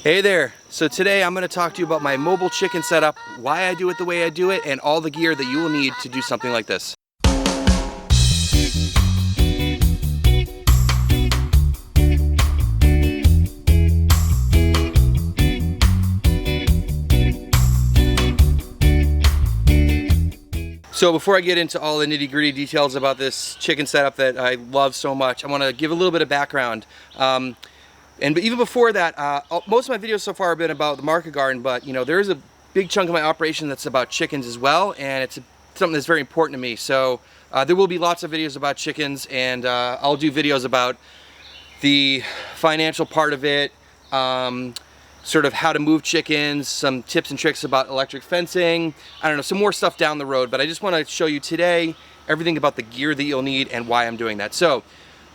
Hey there, so today I'm going to talk to you about my mobile chicken setup, why I do it the way I do it, and all the gear that you will need to do something like this. So before I get into all the nitty-gritty details about this chicken setup that I love so much, I want to give a little bit of background. And even before that, most of my videos so far have been about the market garden, but you know, there is a big chunk of my operation that's about chickens as well, and it's something that's very important to me. So there will be lots of videos about chickens, and I'll do videos about the financial part of it, sort of how to move chickens, some tips and tricks about electric fencing, I don't know, some more stuff down the road, but I just want to show you today everything about the gear that you'll need and why I'm doing that. So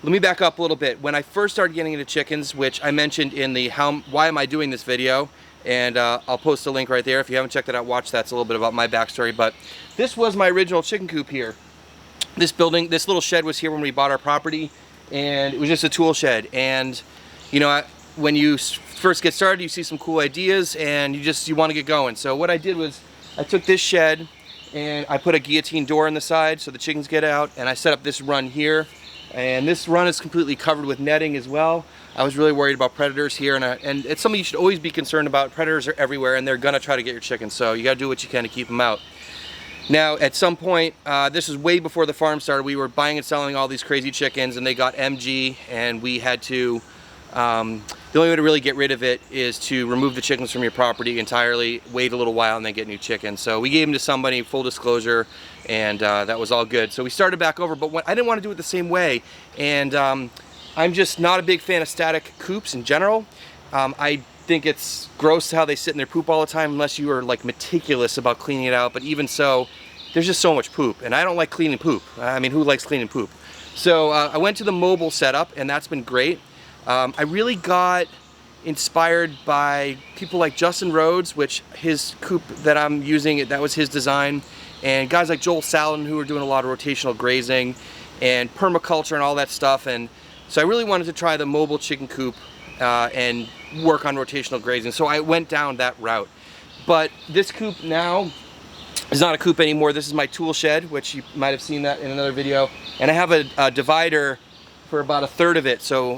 let me back up a little bit. When I first started getting into chickens, which I mentioned in the why am I doing this video, and I'll post a link right there. If you haven't checked it out, watch that. It's a little bit about my backstory, but this was my original chicken coop here. This building, this little shed was here when we bought our property, and it was just a tool shed. And you know, when you first get started, you see some cool ideas and you want to get going. So what I did was I took this shed and I put a guillotine door on the side so the chickens get out, and I set up this run here. And this run is completely covered with netting as well. I was really worried about predators here, and it's something you should always be concerned about. Predators are everywhere and they're gonna try to get your chickens, so you gotta do what you can to keep them out. Now at some point, this was way before the farm started, we were buying and selling all these crazy chickens and they got MG, and we had to, the only way to really get rid of it is to remove the chickens from your property entirely, wait a little while, and then get new chickens. So we gave them to somebody, full disclosure, and that was all good. So we started back over, but I didn't want to do it the same way, and I'm just not a big fan of static coops in general. I think it's gross how they sit in their poop all the time unless you are like meticulous about cleaning it out, but even so, there's just so much poop, and I don't like cleaning poop. I mean, who likes cleaning poop? So I went to the mobile setup, and that's been great. I really got inspired by people like Justin Rhodes, which his coop that I'm using, that was his design, and guys like Joel Salin who are doing a lot of rotational grazing and permaculture and all that stuff. And so I really wanted to try the mobile chicken coop and work on rotational grazing. So I went down that route. But this coop now is not a coop anymore. This is my tool shed, which you might have seen that in another video. And I have a divider for about a third of it. So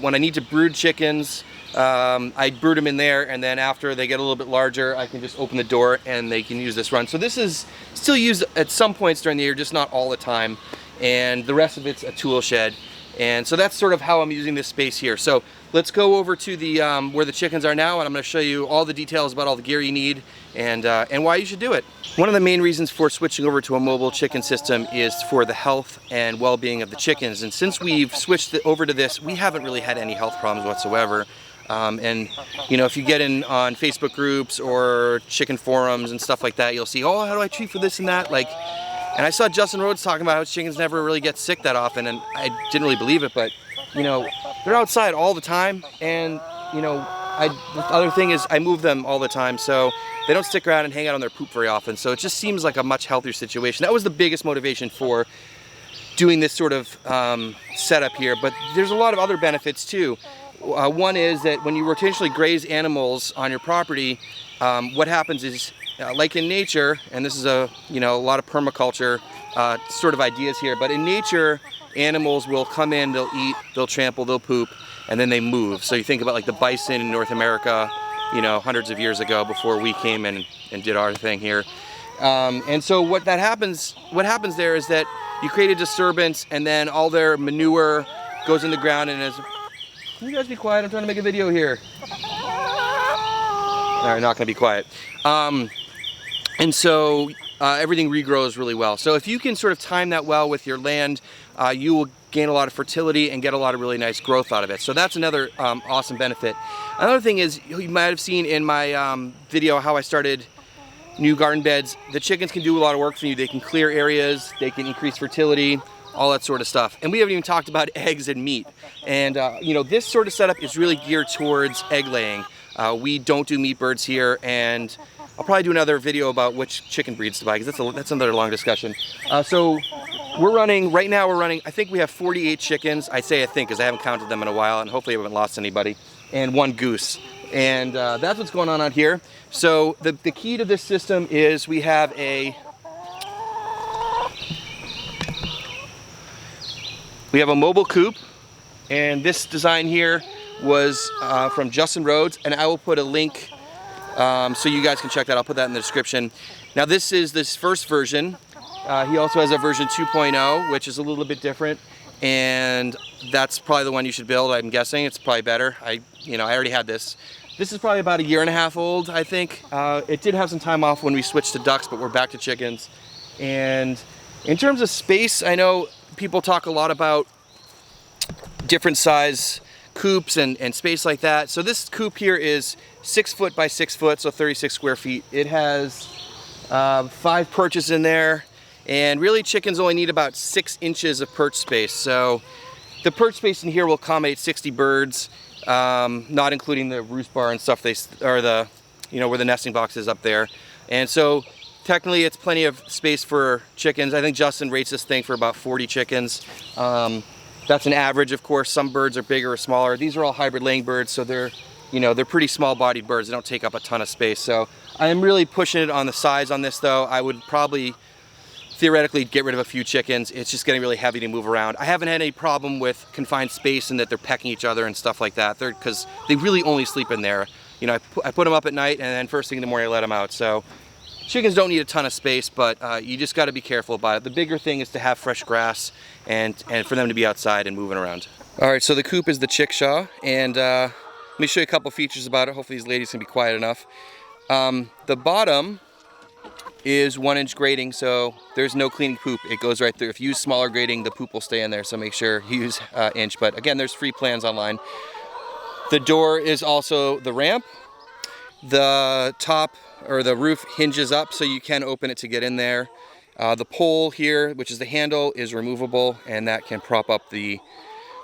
when I need to brood chickens, I brood them in there, and then after they get a little bit larger, I can just open the door and they can use this run. So this is still used at some points during the year, just not all the time. And the rest of it's a tool shed. And so that's sort of how I'm using this space here. So let's go over to the where the chickens are now, and I'm going to show you all the details about all the gear you need and why you should do it. One of the main reasons for switching over to a mobile chicken system is for the health and well-being of the chickens. And since we've switched over to this, we haven't really had any health problems whatsoever. And you know, if you get in on Facebook groups or chicken forums and stuff like that, you'll see, oh, how do I treat for this and that? Like, and I saw Justin Rhodes talking about how chickens never really get sick that often, and I didn't really believe it, but you know, they're outside all the time, and you know, the other thing is I move them all the time, so they don't stick around and hang out on their poop very often. So it just seems like a much healthier situation. That was the biggest motivation for doing this sort of setup here, but there's a lot of other benefits too. One is that when you rotationally graze animals on your property, what happens is, like in nature, and this is a lot of permaculture sort of ideas here, but in nature, animals will come in, they'll eat, they'll trample, they'll poop, and then they move. So you think about like the bison in North America, you know, hundreds of years ago before we came in and did our thing here. And so what happens there is that you create a disturbance, and then all their manure goes in the ground and is. Can you guys be quiet? I'm trying to make a video here. Alright, not gonna be quiet. And so everything regrows really well. So if you can sort of time that well with your land, you will gain a lot of fertility and get a lot of really nice growth out of it. So that's another awesome benefit. Another thing is, you might have seen in my video how I started new garden beds. The chickens can do a lot of work for you. They can clear areas, they can increase fertility, all that sort of stuff. And we haven't even talked about eggs and meat. And you know, this sort of setup is really geared towards egg laying. We don't do meat birds here, and I'll probably do another video about which chicken breeds to buy, because that's another long discussion. So right now we're running, I think we have 48 chickens. I say I think because I haven't counted them in a while, and hopefully I haven't lost anybody, and one goose. And that's what's going on out here. So the key to this system is we have a mobile coop, and this design here was from Justin Rhodes, and I will put a link so you guys can check that. I'll put that in the description. Now this is this first version. He also has a version 2.0, which is a little bit different, and that's probably the one you should build. I'm guessing it's probably better. I already had this. This is probably about 1.5 years old, I think. It did have some time off when we switched to ducks, but we're back to chickens. And in terms of space, I know people talk a lot about different size coops and space like that. So this coop here is 6 foot by 6 foot, so 36 square feet. It has 5 perches in there, and really chickens only need about 6 inches of perch space. So the perch space in here will accommodate 60 birds. Not including the roost bar and stuff, where the nesting box is up there. And so technically it's plenty of space for chickens. I think Justin rates this thing for about 40 chickens. That's an average, of course. Some birds are bigger or smaller. These are all hybrid laying birds, so they're pretty small bodied birds. They don't take up a ton of space. So I am really pushing it on the size on this though. I would probably theoretically get rid of a few chickens. It's just getting really heavy to move around. I haven't had any problem with confined space and that they're pecking each other and stuff like that. Because they really only sleep in there. I put them up at night, and then first thing in the morning I let them out. So chickens don't need a ton of space, but you just got to be careful about it. The bigger thing is to have fresh grass and for them to be outside and moving around. All right, so the coop is the chickshaw, and let me show you a couple features about it. Hopefully these ladies can be quiet enough. The bottom is 1-inch grading, so there's no cleaning poop. It goes right through. If you use smaller grading, the poop will stay in there, so make sure you use inch. But again, there's free plans online. The door is also the ramp. The top or the roof hinges up, so you can open it to get in there. The pole here, which is the handle, is removable, and that can prop up the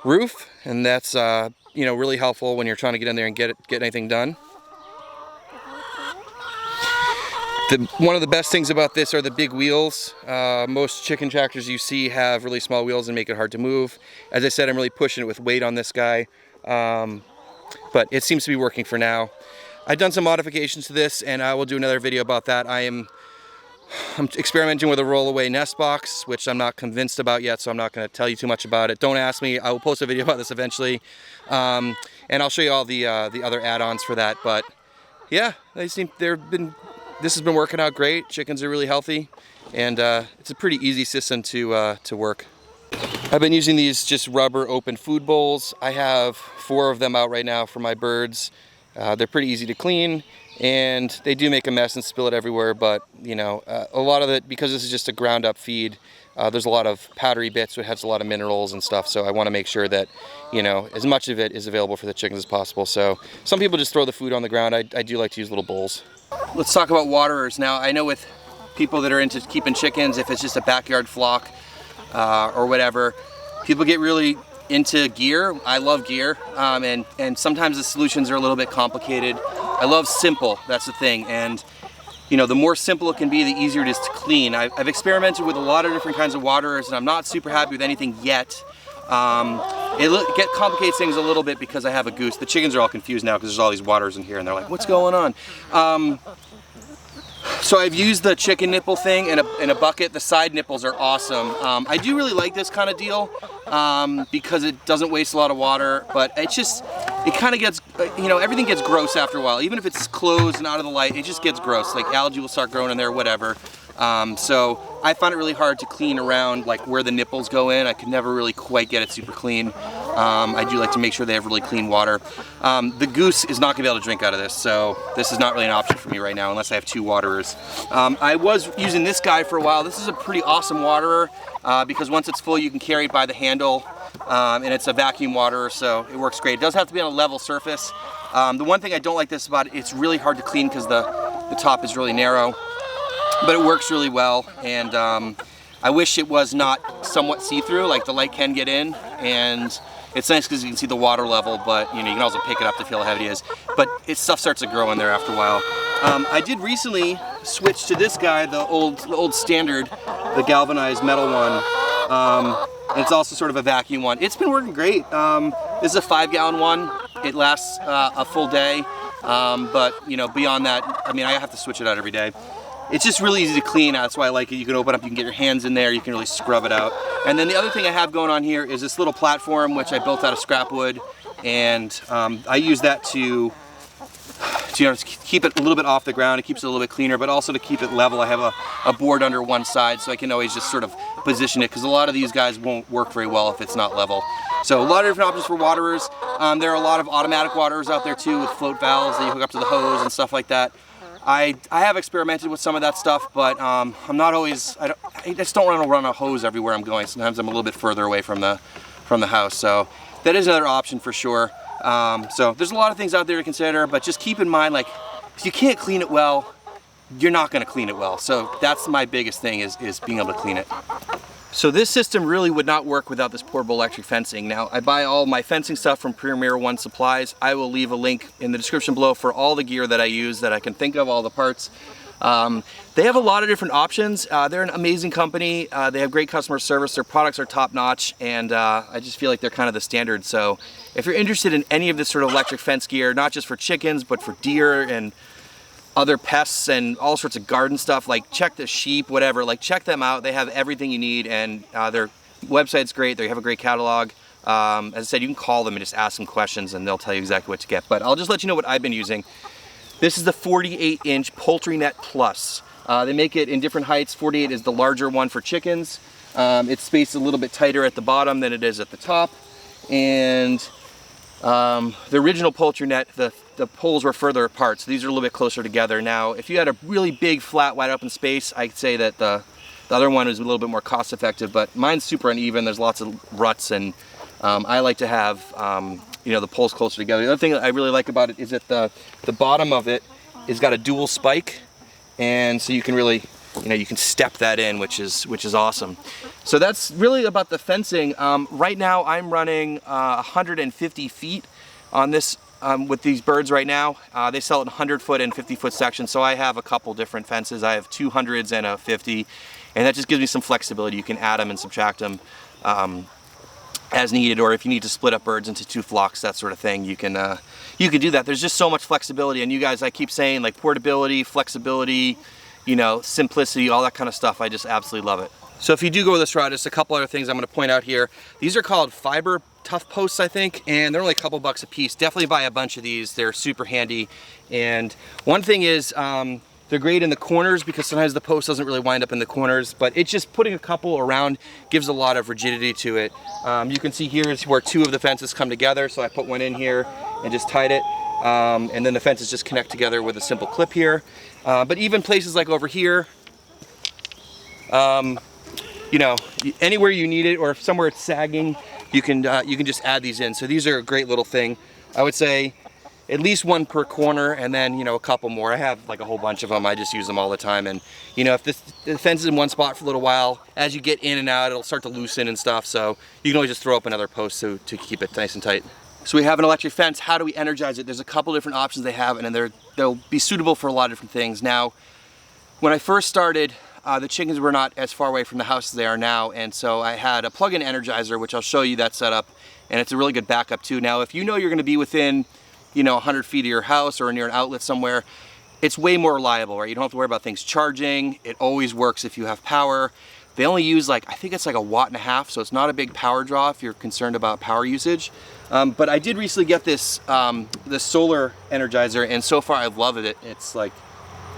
roof, and that's really helpful when you're trying to get in there and get anything done. One of the best things about this are the big wheels. Most chicken tractors you see have really small wheels and make it hard to move. As I said, I'm really pushing it with weight on this guy, but it seems to be working for now. I've done some modifications to this, and I will do another video about that. I'm experimenting with a rollaway nest box, which I'm not convinced about yet, so I'm not going to tell you too much about it. Don't ask me. I will post a video about this eventually, and I'll show you all the other add-ons for that. But yeah, this has been working out great. Chickens are really healthy, and it's a pretty easy system to work. I've been using these just rubber open food bowls. I have 4 of them out right now for my birds. They're pretty easy to clean, and they do make a mess and spill it everywhere, but a lot of it, because this is just a ground up feed, there's a lot of powdery bits, which has a lot of minerals and stuff, so I want to make sure that as much of it is available for the chickens as possible. So some people just throw the food on the ground. I do like to use little bowls. Let's talk about waterers now. I know with people that are into keeping chickens, if it's just a backyard flock or whatever, people get really into gear. I love gear, and sometimes the solutions are a little bit complicated. I love simple, that's the thing, and the more simple it can be, the easier it is to clean. I've experimented with a lot of different kinds of waterers, and I'm not super happy with anything yet. It complicates things a little bit because I have a goose. The chickens are all confused now because there's all these waterers in here, and they're like, what's going on? So I've used the chicken nipple thing in a bucket. The side nipples are awesome. I do really like this kind of deal because it doesn't waste a lot of water, but it kind of gets, everything gets gross after a while. Even if it's closed and out of the light, it just gets gross. Like algae will start growing in there, whatever. So I find it really hard to clean around like where the nipples go in. I could never really quite get it super clean. I do like to make sure they have really clean water. The goose is not gonna be able to drink out of this, so this is not really an option for me right now unless I have 2 waterers. I was using this guy for a while. This is a pretty awesome waterer because once it's full you can carry it by the handle, and it's a vacuum waterer, so it works great. It does have to be on a level surface. The one thing I don't like this about it, it's really hard to clean because the top is really narrow. But it works really well, and I wish it was not somewhat see-through, like the light can get in, and it's nice because you can see the water level, but you can also pick it up to feel how heavy it is. But stuff starts to grow in there after a while. I did recently switch to this guy, the old standard, the galvanized metal one. And it's also sort of a vacuum one. It's been working great. This is a 5-gallon one. It lasts a full day. But you know, beyond that, I mean, I have to switch it out every day. It's just really easy to clean. That's why I like it. You can open up, you can get your hands in there, you can really scrub it out. And then the other thing I have going on here is this little platform which I built out of scrap wood, and I use that to you know, keep it a little bit off the ground. It keeps it a little bit cleaner, but also to keep it level. I have a board under one side, so I can always just sort of position it, because a lot of these guys won't work very well if it's not level. So a lot of different options for waterers. There are a lot of automatic waterers out there too, with float valves that you hook up to the hose and stuff like that. I have experimented with some of that stuff, but I'm not always, I just don't want to run a hose everywhere I'm going. Sometimes I'm a little bit further away from the house, so that is another option for sure. So there's a lot of things out there to consider, but just keep in mind, like, if you can't clean it well, you're not going to clean it well. So that's my biggest thing, is being able to clean it. So this system really would not work without this portable electric fencing. Now, I buy all my fencing stuff from Premier One Supplies. I will leave a link in the description below for all the gear that I use that I can think of, all the parts. They have a lot of different options. They're an amazing company. They have great customer service. Their products are top notch, and I just feel like they're kind of the standard. So if you're interested in any of this sort of electric fence gear, not just for chickens, but for deer and other pests and all sorts of garden stuff, like check the sheep, whatever, like check them out. They have everything you need, and their website's great. They have a great catalog. As I said, you can call them and just ask them questions and they'll tell you exactly what to get. But I'll just let you know what I've been using. This is the 48-inch Poultry Net Plus. They make it in different heights. 48 is the larger one for chickens. It's spaced a little bit tighter at the bottom than it is at the top. And the original Poultry Net, the poles were further apart, so these are a little bit closer together. Now, if you had a really big, flat, wide open space, I'd say that the other one is a little bit more cost effective, but mine's super uneven. There's lots of ruts, and I like to have you know, the poles closer together. The other thing that I really like about it is that the bottom of it has got a dual spike, and so you can really, you know, you can step that in, which is awesome. So that's really about the fencing. Right now I'm running 150 feet on this with these birds right now. They sell it in 100-foot and 50-foot sections, so I have a couple different fences. I have 200s and a 50, and that just gives me some flexibility. You can add them and subtract them as needed, or if you need to split up birds into 2 flocks, that sort of thing, you can do that. There's just so much flexibility, and you guys, I keep saying, like, portability, flexibility, you know, simplicity, all that kind of stuff. I just absolutely love it. So if you do go this route, just a couple other things I'm going to point out here. These are called fiber tough posts, I think, and they're only a couple bucks a piece. Definitely buy a bunch of these. They're super handy. And one thing is, they're great in the corners, because sometimes the post doesn't really wind up in the corners, but it's just putting a couple around gives a lot of rigidity to it. You can see here is where 2 of the fences come together, so I put one in here and just tied it. And then the fences just connect together with a simple clip here. But even places like over here, you know, anywhere you need it, or if somewhere it's sagging, you can just add these in. So these are a great little thing. I would say at least 1 per corner, and then, you know, a couple more. I have like a whole bunch of them. I just use them all the time. And, you know, if the fence is in one spot for a little while, as you get in and out, it'll start to loosen and stuff. So you can always just throw up another post to keep it nice and tight. So we have an electric fence. How do we energize it? There's a couple different options they have, and then they'll be suitable for a lot of different things. Now, when I first started, the chickens were not as far away from the house as they are now, and so I had a plug-in energizer, which I'll show you that setup, and it's a really good backup too. Now, if you know you're going to be within, you know, 100 feet of your house or near an outlet somewhere, it's way more reliable, right? You don't have to worry about things charging. It always works if you have power. They only use, like, I think it's like 1.5 watts, so it's not a big power draw if you're concerned about power usage. But I did recently get this this solar energizer, and so far I've loved it. It's like,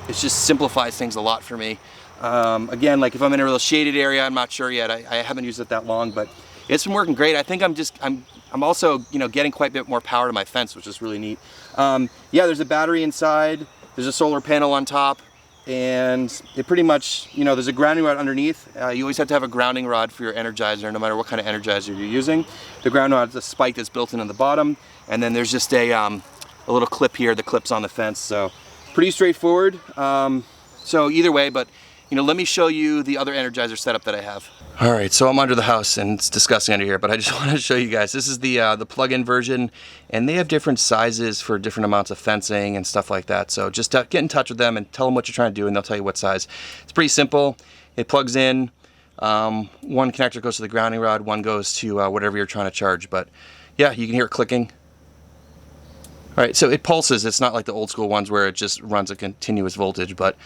it just simplifies things a lot for me. Again, like if I'm in a real shaded area, I'm not sure yet. I haven't used it that long, but it's been working great. I think I'm also, you know, getting quite a bit more power to my fence, which is really neat. Yeah, there's a battery inside. There's a solar panel on top, and it pretty much, you know, there's a grounding rod underneath. You always have to have a grounding rod for your energizer, no matter what kind of energizer you're using. The grounding rod is a spike that's built in on the bottom, and then there's just a little clip here that clips on the fence. So pretty straightforward. So either way, but you know, let me show you the other energizer setup that I have. All right, so I'm under the house and it's disgusting under here, but I just wanted to show you guys. This is the plug-in version, and they have different sizes for different amounts of fencing and stuff like that. So just get in touch with them and tell them what you're trying to do, and they'll tell you what size. It's pretty simple. It plugs in. One connector goes to the grounding rod, one goes to whatever you're trying to charge. But yeah, you can hear it clicking. All right, so it pulses. It's not like the old school ones where it just runs a continuous voltage, but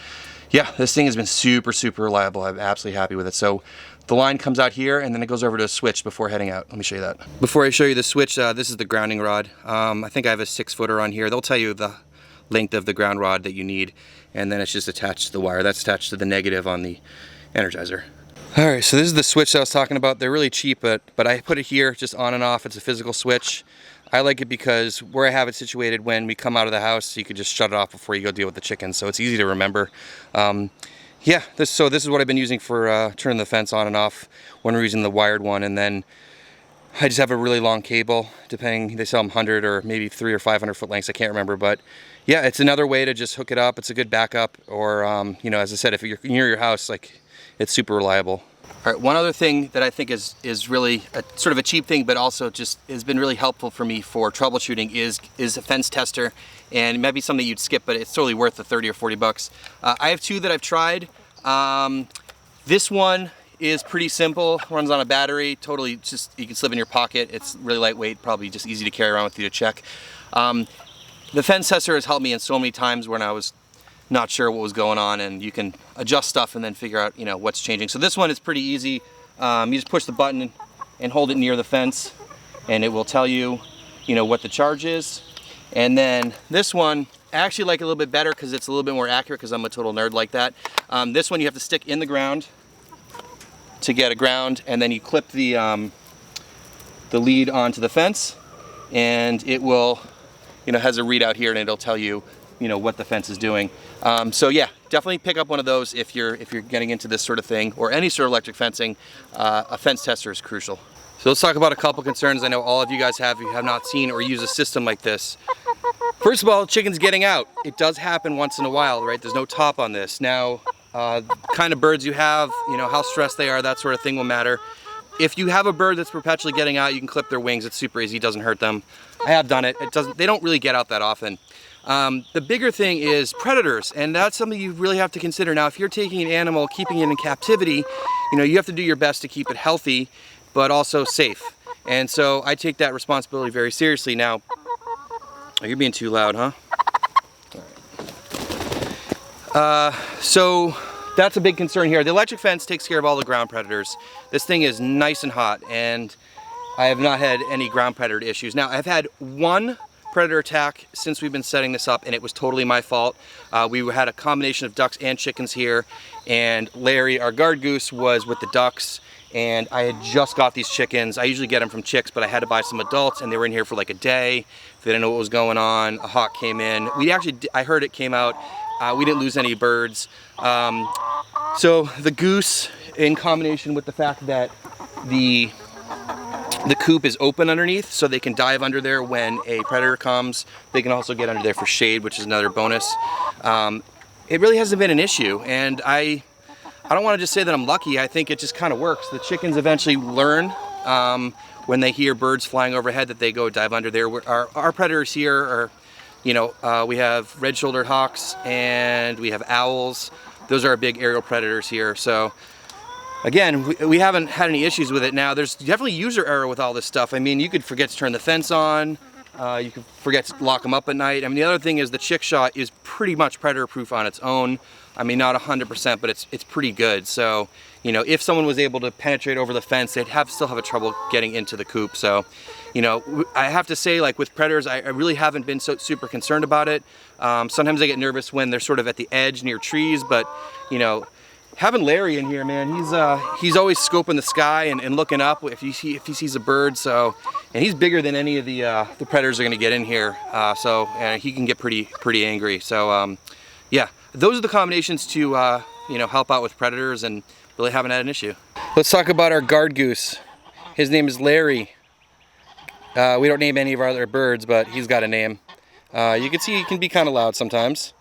yeah, this thing has been super, super reliable. I'm absolutely happy with it. So the line comes out here and then it goes over to a switch before heading out. Let me show you that. Before I show you the switch, this is the grounding rod. I think I have a 6-footer on here. They'll tell you the length of the ground rod that you need, and then it's just attached to the wire. That's attached to the negative on the Energizer. All right, so this is the switch I was talking about. They're really cheap, but I put it here just on and off. It's a physical switch. I like it because where I have it situated, when we come out of the house, you could just shut it off before you go deal with the chickens, so it's easy to remember. Yeah, this is what I've been using for turning the fence on and off when we're using the wired one, and then I just have a really long cable, depending, they sell them 100 or maybe 300 or 500 foot lengths, I can't remember, but yeah, it's another way to just hook it up. It's a good backup, or you know, as I said, if you're near your house, like, it's super reliable. All right, one other thing that I think is really sort of a cheap thing, but also just has been really helpful for me for troubleshooting is a fence tester. And it might be something you'd skip, but it's totally worth the 30 or 40 bucks. I have two that I've tried. This one is pretty simple, runs on a battery, totally just, you can slip in your pocket. It's really lightweight, probably just easy to carry around with you to check. The fence tester has helped me in so many times when I was not sure what was going on, and you can adjust stuff and then figure out, you know, what's changing. So this one is pretty easy. You just push the button and hold it near the fence, and it will tell you, you know, what the charge is. And then this one, I actually like it a little bit better because it's a little bit more accurate, because I'm a total nerd like that. This one you have to stick in the ground to get a ground, and then you clip the lead onto the fence, and it will, you know, has a readout here, and it'll tell you, you know, what the fence is doing. So yeah, definitely pick up one of those if you're getting into this sort of thing, or any sort of electric fencing. A fence tester is crucial. So let's talk about a couple concerns I know all of you guys have if you have not seen or used a system like this. First of all, chickens getting out. It does happen once in a while, right? There's no top on this. Now, kind of birds you have, you know, how stressed they are, that sort of thing will matter. If you have a bird that's perpetually getting out, you can clip their wings. It's super easy, it doesn't hurt them. I have done it. They don't really get out that often. The bigger thing is predators, and that's something you really have to consider. Now, if you're taking an animal, keeping it in captivity, you know, you have to do your best to keep it healthy, but also safe. And so I take that responsibility very seriously. Now, oh, you're being too loud, huh? So that's a big concern here. The electric fence takes care of all the ground predators. This thing is nice and hot, and I have not had any ground predator issues. Now, I've had one predator attack since we've been setting this up, and it was totally my fault. We had a combination of ducks and chickens here, and Larry, our guard goose, was with the ducks, and I had just got these chickens. I usually get them from chicks, but I had to buy some adults, and they were in here for like a day. They didn't know what was going on. A hawk came in. I heard it came out. We didn't lose any birds. So the goose, in combination with the fact that the coop is open underneath, so they can dive under there when a predator comes. They can also get under there for shade, which is another bonus. It really hasn't been an issue, and I don't want to just say that I'm lucky. I think it just kind of works. The chickens eventually learn when they hear birds flying overhead that they go dive under there. Our predators here are, you know, we have red-shouldered hawks and we have owls. Those are our big aerial predators here. So again, we haven't had any issues with it. Now, there's definitely user error with all this stuff. I mean, you could forget to turn the fence on. You could forget to lock them up at night. I mean, the other thing is the chick shot is pretty much predator proof on its own. I mean, not 100%, but it's pretty good. So, you know, if someone was able to penetrate over the fence, they'd still have a trouble getting into the coop. So, you know, I have to say, like with predators, I really haven't been so super concerned about it. Sometimes I get nervous when they're sort of at the edge near trees, but, you know, having Larry in here, man, he's always scoping the sky and looking up if he sees a bird. So, and he's bigger than any of the predators are going to get in here. So he can get pretty angry. So yeah, those are the combinations to you know, help out with predators, and really haven't had an issue. Let's talk about our guard goose. His name is Larry. We don't name any of our other birds, but he's got a name. You can see he can be kind of loud sometimes.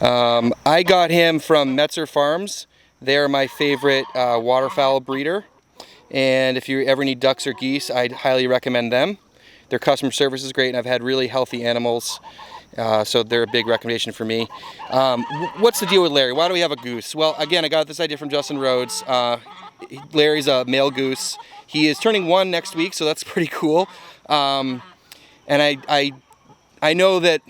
I got him from Metzer Farms. They're my favorite waterfowl breeder, and if you ever need ducks or geese, I'd highly recommend them. Their customer service is great, and I've had really healthy animals, so they're a big recommendation for me. What's the deal with Larry? Why do we have a goose? Well, again, I got this idea from Justin Rhodes. Larry's a male goose. He is turning 1 next week, so that's pretty cool. And I know that,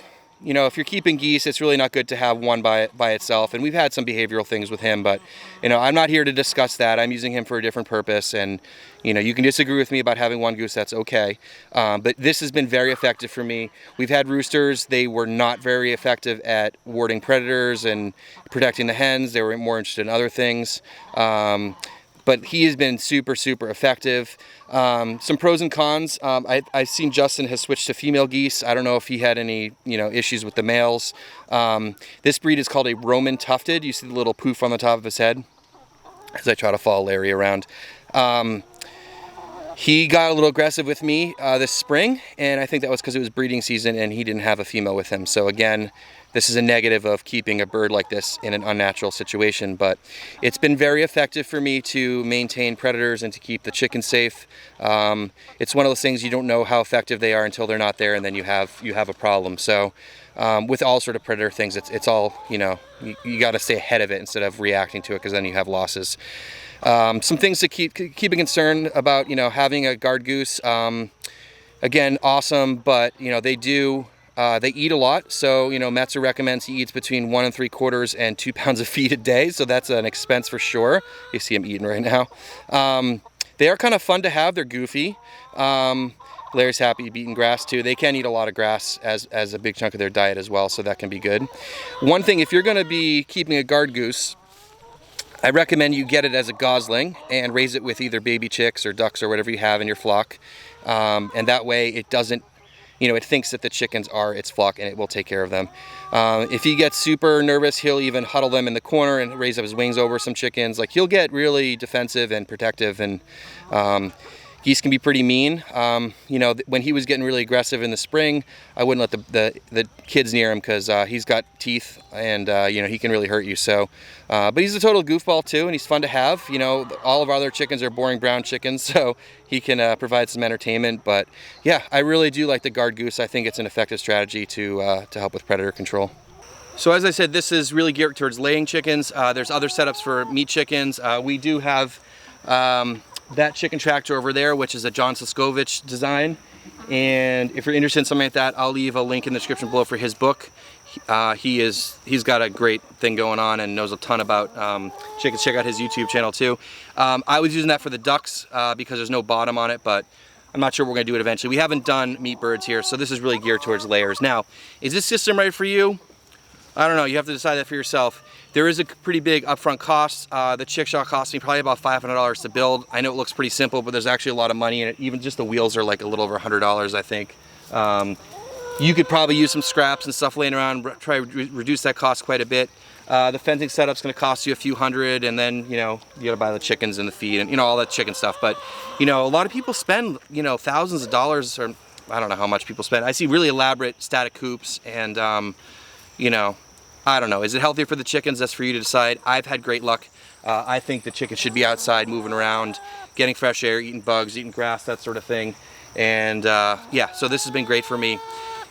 you know, if you're keeping geese, it's really not good to have one by itself. And we've had some behavioral things with him, but, you know, I'm not here to discuss that. I'm using him for a different purpose. And, you know, you can disagree with me about having one goose, that's okay. But this has been very effective for me. We've had roosters. They were not very effective at warding predators and protecting the hens. They were more interested in other things. But he has been super, super effective. Some pros and cons. I've seen Justin has switched to female geese. I don't know if he had any, you know, issues with the males. This breed is called a Roman tufted. You see the little poof on the top of his head as I try to follow Larry around. He got a little aggressive with me this spring, and I think that was because it was breeding season and he didn't have a female with him. So again, this is a negative of keeping a bird like this in an unnatural situation, but it's been very effective for me to maintain predators and to keep the chickens safe. It's one of those things you don't know how effective they are until they're not there, and then you have a problem. So with all sort of predator things, it's all, you know, you got to stay ahead of it instead of reacting to it, because then you have losses. Some things to keep a concern about, you know, having a guard goose. Again, awesome, but you know, they eat a lot. So, you know, Metzer recommends he eats between 1 3/4 and 2 pounds of feed a day. So that's an expense for sure. You see him eating right now. They are kind of fun to have. They're goofy. Larry's happy eating grass too. They can eat a lot of grass as a big chunk of their diet as well. So that can be good. One thing, if you're going to be keeping a guard goose, I recommend you get it as a gosling and raise it with either baby chicks or ducks or whatever you have in your flock. And that way it doesn't, you know, it thinks that the chickens are its flock and it will take care of them. If he gets super nervous, he'll even huddle them in the corner and raise up his wings over some chickens. Like, he'll get really defensive and protective, and geese can be pretty mean. You know, when he was getting really aggressive in the spring, I wouldn't let the kids near him, because he's got teeth and, you know, he can really hurt you. So, but he's a total goofball too, and he's fun to have. You know, all of our other chickens are boring brown chickens, so he can provide some entertainment. But yeah, I really do like the guard goose. I think it's an effective strategy to help with predator control. So as I said, this is really geared towards laying chickens. There's other setups for meat chickens. We do have that chicken tractor over there, which is a John Siskovich design. And if you're interested in something like that, I'll leave a link in the description below for his book. He's got a great thing going on and knows a ton about chickens. Check out his YouTube channel too. I was using that for the ducks because there's no bottom on it, but I'm not sure we're gonna do it eventually. We haven't done meat birds here, so this is really geared towards layers. Now, is this system right for you? I don't know, you have to decide that for yourself. There is a pretty big upfront cost. The chick shack cost me probably about $500 to build. I know it looks pretty simple, but there's actually a lot of money in it. Even just the wheels are like a little over $100, I think. You could probably use some scraps and stuff laying around, try to reduce that cost quite a bit. The fencing setup's gonna cost you a few hundred, and then, you know, you gotta buy the chickens and the feed and, you know, all that chicken stuff. But, you know, a lot of people spend, you know, thousands of dollars, or I don't know how much people spend. I see really elaborate static coops, and, you know, I don't know. Is it healthier for the chickens? That's for you to decide. I've had great luck. I think the chickens should be outside, moving around, getting fresh air, eating bugs, eating grass, that sort of thing. And yeah, so this has been great for me.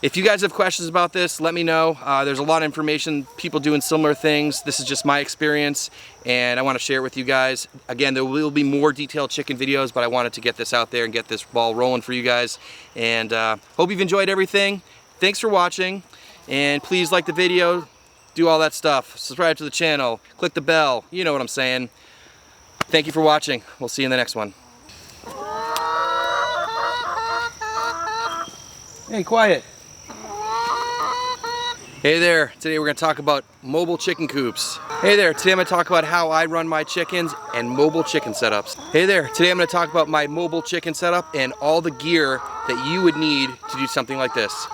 If you guys have questions about this, let me know. There's a lot of information, people doing similar things. This is just my experience, and I want to share it with you guys. Again, there will be more detailed chicken videos, but I wanted to get this out there and get this ball rolling for you guys. And hope you've enjoyed everything. Thanks for watching, and please like the video. Do all that stuff. Subscribe to the channel. Click the bell. You know what I'm saying. Thank you for watching. We'll see you in the next one. Hey, quiet. Hey there. Today we're going to talk about mobile chicken coops. Hey there. Today I'm going to talk about how I run my chickens and mobile chicken setups. Hey there. Today I'm going to talk about my mobile chicken setup and all the gear that you would need to do something like this.